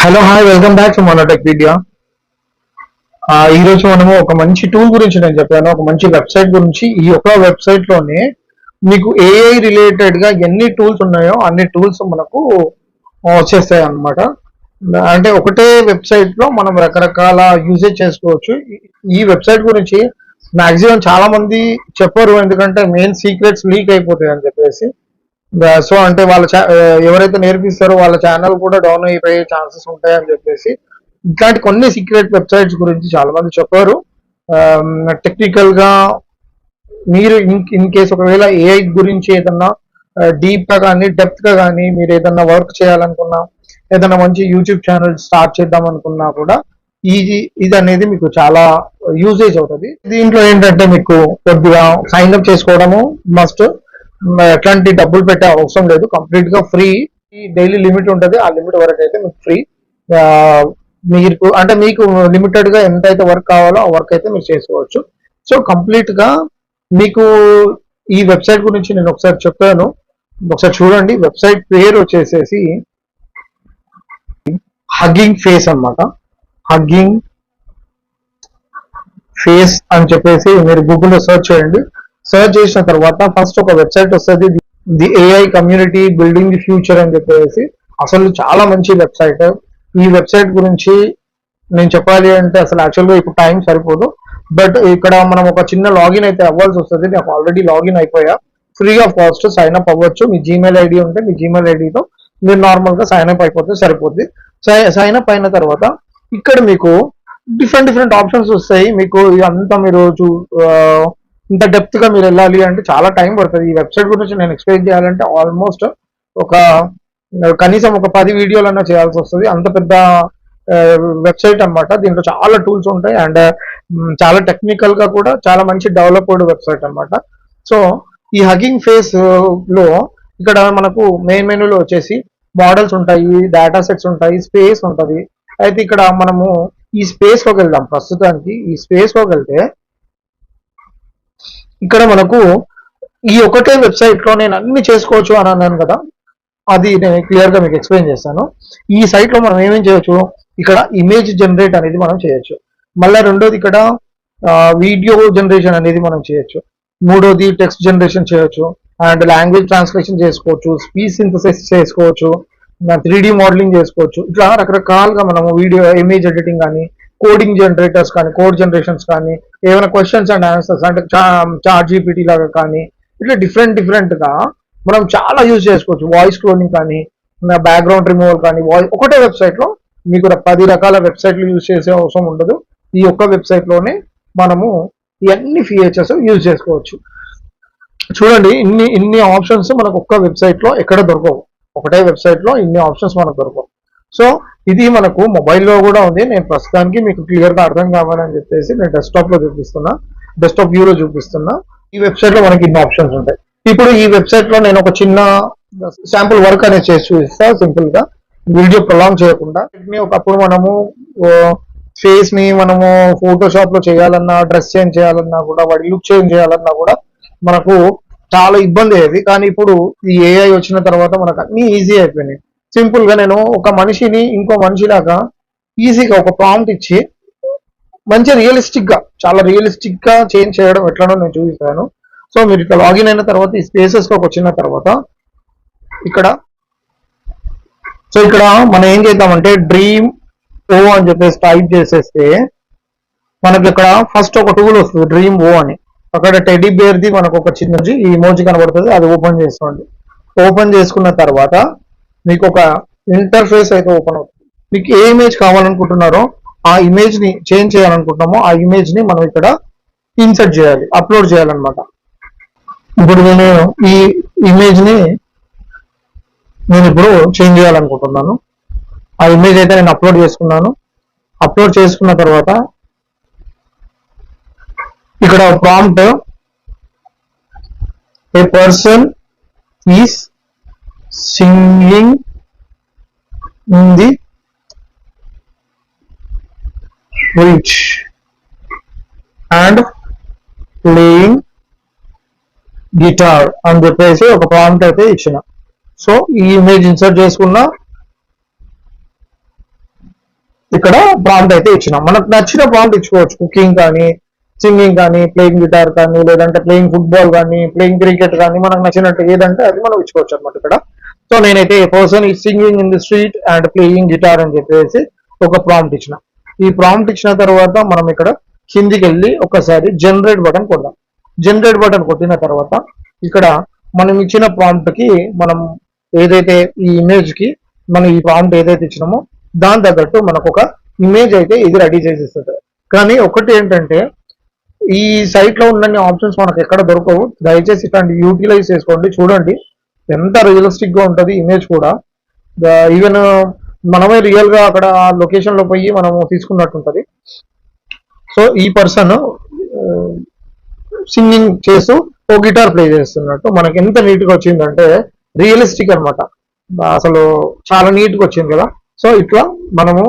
Hello hi welcome back to Monotech video. ఈ రోజు మనము ఒక మంచి టూల్ గురించి నేను చెప్పాను, ఒక మంచి వెబ్సైట్ గురించి. ఈ ఒక వెబ్సైట్ లోనే మీకు ఏఐ రిలేటెడ్ గా ఎన్ని టూల్స్ ఉన్నాయో అన్ని టూల్స్ మనకు వచ్చేస్తాయి అన్నమాట. అంటే ఒకటే వెబ్సైట్ లో మనం రకరకాల యూజేజ్ చేసుకోవచ్చు. ఈ వెబ్సైట్ గురించి మాక్సిమం చాలా మంది చెప్పరు, ఎందుకంటే మెయిన్ సీక్రెట్స్ లీక్ అయిపోతాయి అని చెప్పేసి. సో అంటే వాళ్ళ ఎవరైతే నేర్పిస్తారో వాళ్ళ ఛానల్ కూడా డౌన్ అయిపోయే ఛాన్సెస్ ఉంటాయని చెప్పేసి ఇట్లాంటి కొన్ని సీక్రెట్ వెబ్సైట్స్ గురించి చాలా మంది చెప్పారు. టెక్నికల్ గా మీరు ఇన్ కేస్ ఒకవేళ ఏఐ గురించి ఏదన్నా డీప్ గా కానీ డెప్త్ గా కానీ మీరు ఏదన్నా వర్క్ చేయాలనుకున్నా, ఏదన్నా మంచి యూట్యూబ్ ఛానల్ స్టార్ట్ చేద్దాం అనుకున్నా కూడా ఇది అనేది మీకు చాలా యూజేజ్ అవుతుంది. దీంట్లో ఏంటంటే మీకు కొద్దిగా సైన్ అప్ చేసుకోవడము మస్ట్. ఎట్లాంటి డబ్బులు పెట్టే అవసరం లేదు, కంప్లీట్ గా ఫ్రీ. డైలీ లిమిట్ ఉంటుంది, ఆ లిమిట్ వరకు అయితే మీకు ఫ్రీ. మీకు అంటే మీకు లిమిటెడ్ గా ఎంత అయితే వర్క్ కావాలో ఆ వర్క్ అయితే మీరు చేసుకోవచ్చు. సో కంప్లీట్ గా మీకు ఈ వెబ్సైట్ గురించి నేను ఒకసారి చెప్పాను, ఒకసారి చూడండి. వెబ్సైట్ పేరు వచ్చేసేసి హగ్గింగ్ ఫేస్ అన్నమాట. హగ్గింగ్ ఫేస్ అని చెప్పేసి మీరు గూగుల్లో సర్చ్ చేయండి. సర్చ్ చేసిన తర్వాత ఫస్ట్ ఒక వెబ్సైట్ వస్తుంది, the AI community building the future అని చెప్పేసి. అసలు చాలా మంచి వెబ్సైట్. ఈ వెబ్సైట్ గురించి నేను చెప్పాలి అంటే అసలు యాక్చువల్గా ఇప్పుడు టైం సరిపోదు, బట్ ఇక్కడ మనం ఒక చిన్న లాగిన్ అయితే అవ్వాల్సి వస్తుంది. నాకు ఆల్రెడీ లాగిన్ అయిపోయా. Free of cost sign up అవ్వచ్చు. మీ జీమెయిల్ ఐడి ఉంటే మీ జీమెయిల్ ఐడితో మీరు నార్మల్ గా సైన్ అప్ అయిపోతే సరిపోద్ది. సైన్ అప్ అయిన తర్వాత ఇక్కడ మీకు డిఫరెంట్ ఆప్షన్స్ వస్తాయి. మీకు అంతా మీరు ఇంత డెప్త్ గా మీరు వెళ్ళాలి అంటే చాలా టైం పడుతుంది. ఈ వెబ్సైట్ గురించి నేను ఎక్స్ప్లెయిన్ చేయాలంటే ఆల్మోస్ట్ ఒక కనీసం ఒక 10 వీడియోలన్నా చేయాల్సి వస్తుంది. అంత పెద్ద వెబ్సైట్ అన్నమాట. దీంట్లో చాలా టూల్స్ ఉంటాయి అండ్ చాలా టెక్నికల్ గా కూడా చాలా మంచి డెవలప్డ్ వెబ్సైట్ అన్నమాట. సో ఈ హగ్గింగ్ ఫేస్ లో ఇక్కడ మనకు మెయిన్ మెనూలో వచ్చేసి మోడల్స్ ఉంటాయి, డేటా సెట్స్ ఉంటాయి, స్పేస్ ఉంటుంది. అయితే ఇక్కడ మనము ఈ స్పేస్ లోకి వెళ్దాం. ప్రస్తుతానికి ఈ స్పేస్ లోకి వెళ్తే ఇక్కడ మనకు ఈ ఒకటే వెబ్సైట్ లో నేను అన్ని చేసుకోవచ్చు అని అన్నాను కదా, అది నేను క్లియర్ గా మీకు ఎక్స్ప్లెయిన్ చేస్తాను. ఈ సైట్ లో మనం ఏమేం చేయొచ్చు, ఇక్కడ ఇమేజ్ జనరేట్ అనేది మనం చేయొచ్చు. మళ్ళీ రెండోది ఇక్కడ వీడియో జనరేషన్ అనేది మనం చేయొచ్చు. మూడోది టెక్స్ట్ జనరేషన్ చేయొచ్చు అండ్ లాంగ్వేజ్ ట్రాన్స్లేషన్ చేసుకోవచ్చు, స్పీచ్ సింథసిస్ చేసుకోవచ్చు, 3D మోడలింగ్ చేసుకోవచ్చు. ఇట్లా రకరకాలుగా మనము వీడియో ఇమేజ్ ఎడిటింగ్ కానీ, కోడింగ్ జనరేటర్స్ కానీ, కోడ్ జనరేషన్స్ కానీ, ఏమైనా క్వశ్చన్స్ అండ్ ఆన్సర్స్ అంటే చాట్ జీపీటీ లాగా కానీ, ఇట్లా డిఫరెంట్ గా మనం చాలా యూజ్ చేసుకోవచ్చు. వాయిస్ క్లోనింగ్ కానీ, బ్యాక్గ్రౌండ్ రిమూవల్ కానీ, ఒకటే వెబ్సైట్ లో మీకు 10 రకాల వెబ్సైట్లు యూజ్ చేసే అవసరం ఉండదు. ఈ ఒక్క వెబ్సైట్ లోనే మనము ఇవన్నీ ఫీచర్స్ యూజ్ చేసుకోవచ్చు. చూడండి, ఇన్ని ఆప్షన్స్ మనకు ఒక్క వెబ్సైట్ లో ఎక్కడ దొరకవు. ఒకటే వెబ్సైట్ లో ఇన్ని ఆప్షన్స్ మనకు దొరకవు. సో ఇది మనకు మొబైల్లో కూడా ఉంది. నేను ప్రస్తుతానికి మీకు క్లియర్ గా అర్థం కావాలని చెప్పేసి నేను డెస్క్టాప్ లో చూపిస్తున్నా, డెస్క్టాప్ వ్యూలో చూపిస్తున్నా. ఈ వెబ్సైట్ లో మనకి ఇన్ని ఆప్షన్స్ ఉంటాయి. ఇప్పుడు ఈ వెబ్సైట్ లో నేను ఒక చిన్న శాంపుల్ వర్క్ అనేది చేసి చూపిస్తా, సింపుల్ గా, వీడియో ప్రొలాంగ్ చేయకుండా. ఒకప్పుడు మనము ఫేస్ ని మనము ఫోటోషాప్ లో చేయాలన్నా, డ్రెస్ చేంజ్ చేయాలన్నా కూడా, వాడి లుక్ చేంజ్ చేయాలన్నా కూడా మనకు చాలా ఇబ్బంది అయ్యేది. కానీ ఇప్పుడు ఈ ఏఐ వచ్చిన తర్వాత మనకు అన్ని ఈజీ అయిపోయినాయి. సింపుల్ గా నేను ఒక మనిషిని ఇంకో మనిషిలాగా ఈజీగా ఒక ప్రాంప్ట్ ఇచ్చి మంచి చాలా రియలిస్టిక్ గా చేంజ్ చేయడం ఎట్లనో నేను చూపిస్తాను. సో మీరు ఇట్లా లాగిన్ అయిన తర్వాత ఈ స్పేసెస్ లోకి వచ్చిన తర్వాత ఇక్కడ మనం ఏం చేద్దామంటే డ్రీమ్ ఓ అని చెప్పేసి టైప్ చేసేస్తే మనకి ఇక్కడ ఫస్ట్ ఒక టూల్ వస్తుంది, డ్రీమ్ ఓ అని. అక్కడ టెడ్డీ బేర్ ది మనకు ఒక చిన్న ఈ ఇమోజీ కనబడుతుంది, అది ఓపెన్ చేసుకోండి. ఓపెన్ చేసుకున్న తర్వాత మీకు ఒక ఇంటర్ఫేస్ అయితే ఓపెన్ అవుతుంది. మీకు ఏ ఇమేజ్ కావాలనుకుంటున్నారో ఆ ఇమేజ్ ని చేంజ్ చేయాలనుకుంటున్నామో ఆ ఇమేజ్ ని మనం ఇక్కడ ఇన్సర్ట్ చేయాలి, అప్లోడ్ చేయాలన్నమాట. ఇప్పుడు నేను ఈ ఇమేజ్ ని ఇప్పుడు చేంజ్ చేయాలనుకుంటున్నాను. ఆ ఇమేజ్ అయితే నేను అప్లోడ్ చేసుకున్నాను. అప్లోడ్ చేసుకున్న తర్వాత ఇక్కడ prompt, A person is singing in the street and playing guitar అని చెప్పేసి ఒక ప్రాంప్ట్ అయితే ఇచ్చిన. సో ఈ ఇమేజ్ ఇన్సర్ట్ చేసుకున్నా. ఇక్కడ ప్రాంప్ట్ అయితే ఇచ్చినాం. మనకు నచ్చిన ప్రాంప్ట్ ఇచ్చుకోవచ్చు, కుకింగ్ కానీ, సింగింగ్ కానీ, ప్లేయింగ్ గిటార్ కానీ, లేదంటే ప్లేయింగ్ ఫుట్బాల్ కానీ, ప్లేయింగ్ క్రికెట్ కానీ, మనకు నచ్చినట్టు ఏదంటే అది మనం ఇచ్చుకోవచ్చు అనమాట ఇక్కడ. సో నేనైతే పర్సన్ ఈ singing in the street and playing guitar అని చెప్పేసి ఒక ప్రాంప్ట్ ఇచ్చిన. ఈ ప్రాంప్ట్ ఇచ్చిన తర్వాత మనం ఇక్కడ కిందికి వెళ్ళి ఒకసారి జనరేట్ బటన్ కొడదాం. జనరేట్ బటన్ కొట్టిన తర్వాత ఇక్కడ మనం ఇచ్చిన ప్రాంప్ట్ కి మనం ఏదైతే ఈ ఇమేజ్ కి మనం ఈ ప్రాంప్ట్ ఏదైతే ఇచ్చినామో దాని తగ్గట్టు మనకు ఒక ఇమేజ్ అయితే ఇది రెడీ చేసి ఇస్తుంది. కానీ ఒకటి ఏంటంటే ఈ సైట్ లో ఉన్న ఆప్షన్స్ మనకు ఎక్కడ దొరకవు. దయచేసి ఇట్లాంటి యూటిలైజ్ చేసుకోండి. చూడండి ఎంత రియలిస్టిక్ గా ఉంటుంది ఇమేజ్ కూడా. ఈవెన్ మనమే రియల్ గా అక్కడ లొకేషన్ లో పోయి మనము తీసుకున్నట్టు ఉంటుంది. సో ఈ పర్సన్ సింగింగ్ చేస్తూ ఓ గిటార్ ప్లే చేస్తున్నట్టు మనకి ఎంత నీట్ గా వచ్చిందంటే రియలిస్టిక్ అన్నమాట. అసలు చాలా నీట్ గా వచ్చింది కదా. సో ఇట్లా మనము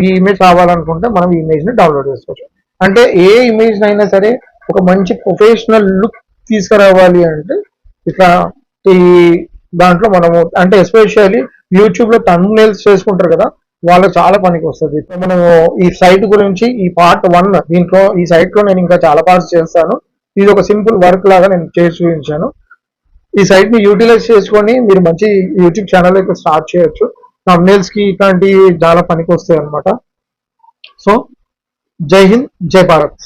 ఈ ఇమేజ్ కావాలనుకుంటే మనం ఈ ఇమేజ్ ని డౌన్లోడ్ చేసుకోవచ్చు. అంటే ఏ ఇమేజ్ అయినా సరే ఒక మంచి ప్రొఫెషనల్ లుక్ తీసుకురావాలి అంటే ఇట్లా ఈ దాంట్లో మనము అంటే ఎస్పెషల్లీ యూట్యూబ్ లో థంబ్నెయిల్స్ చేసుకుంటారు కదా, వాళ్ళకి చాలా పనికి వస్తుంది. మనము ఈ సైట్ గురించి ఈ పార్ట్ 1 దీంట్లో ఈ సైట్ లో నేను ఇంకా చాలా పార్ట్స్ చేస్తాను. ఇది ఒక సింపుల్ వర్క్ లాగా నేను చేసి చూపించాను. ఈ సైట్ ని యూటిలైజ్ చేసుకొని మీరు మంచి యూట్యూబ్ ఛానల్ అయితే స్టార్ట్ చేయొచ్చు. థంబ్నెయిల్స్ కి ఇట్లాంటి చాలా పనికి వస్తాయి అనమాట. సో జై హింద్, జై భారత్.